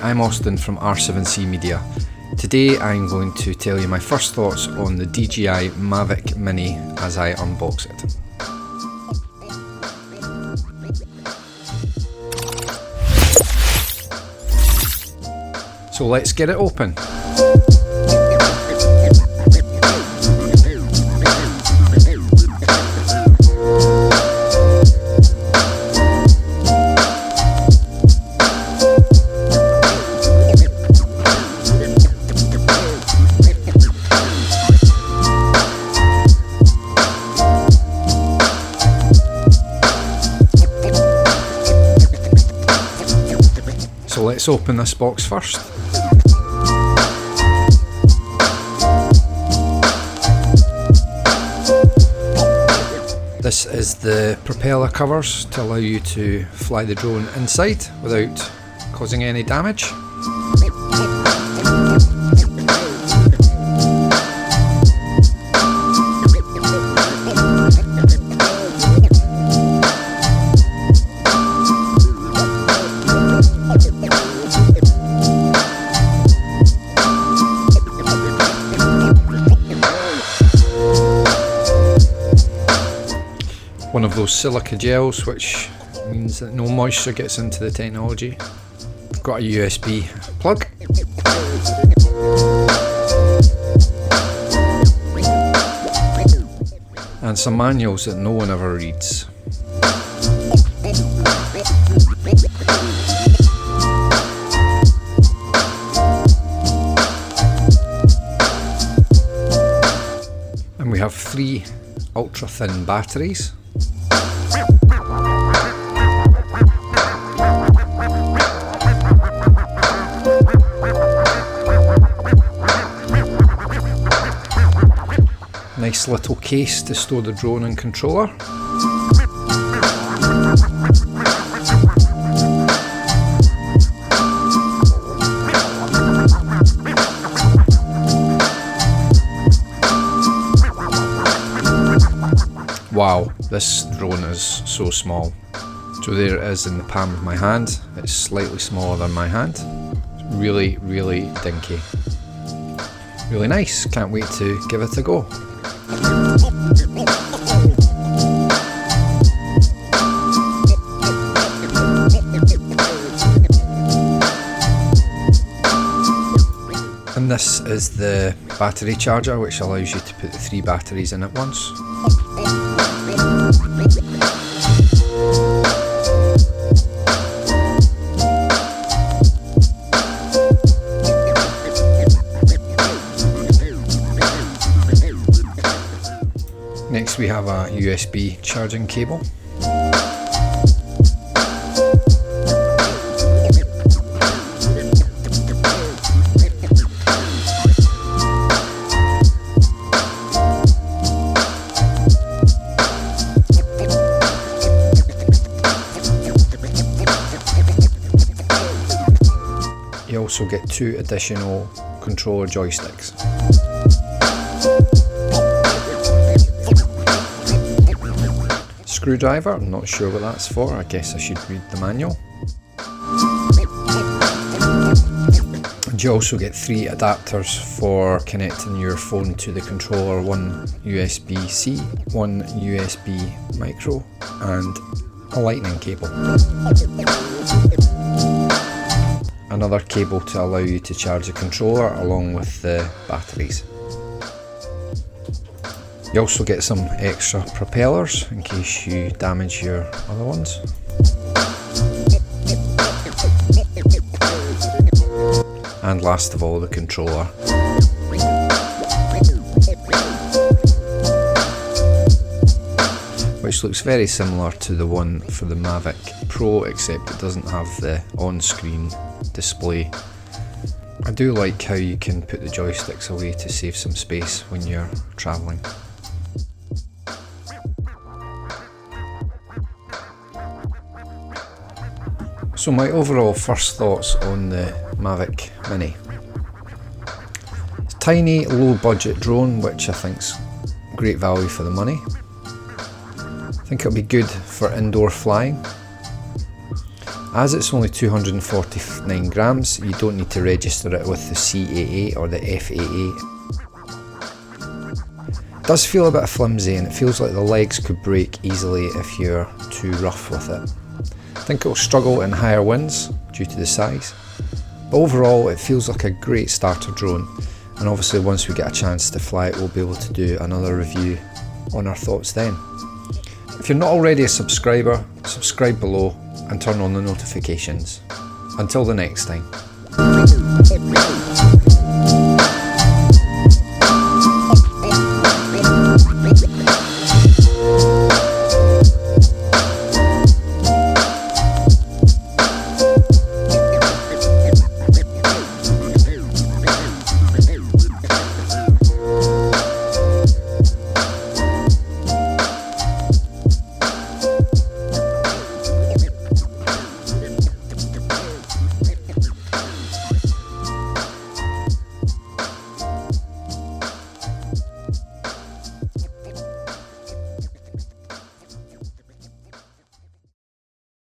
I'm Austin from R7C Media. Today I'm going to tell you my first thoughts on the DJI Mavic Mini as I unbox it. So let's get it open. So let's open this box first. This is the propeller covers to allow you to fly the drone inside without causing any damage. One of those silica gels, which means that no moisture gets into the technology. Got a USB plug. And some manuals that no one ever reads. And we have 3 ultra thin batteries. Nice little case to store the drone and controller. Wow, this drone is so small. So there it is in the palm of my hand. It's slightly smaller than my hand. It's really, really dinky. Really nice. Can't wait to give it a go. And this is the battery charger, which allows you to put the 3 batteries in at once. Next we have a USB charging cable. You also get 2 additional controller joysticks. Screwdriver, I'm not sure what that's for, I guess I should read the manual. And you also get 3 adapters for connecting your phone to the controller, 1 USB-C, 1 USB micro and a lightning cable. Another cable to allow you to charge the controller along with the batteries. You also get some extra propellers in case you damage your other ones. And last of all, the controller. Which looks very similar to the one for the Mavic Pro, except it doesn't have the on-screen display. I do like how you can put the joysticks away to save some space when you're travelling. So my overall first thoughts on the Mavic Mini. It's a tiny, low budget drone, which I think's great value for the money. I think it'll be good for indoor flying. As it's only 249 grams, you don't need to register it with the CAA or the FAA. It does feel a bit flimsy and it feels like the legs could break easily if you're too rough with it. I think it will struggle in higher winds due to the size. But overall, it feels like a great starter drone, and obviously once we get a chance to fly it, we'll be able to do another review on our thoughts then. If you're not already a subscriber, subscribe below and turn on the notifications. Until the next time.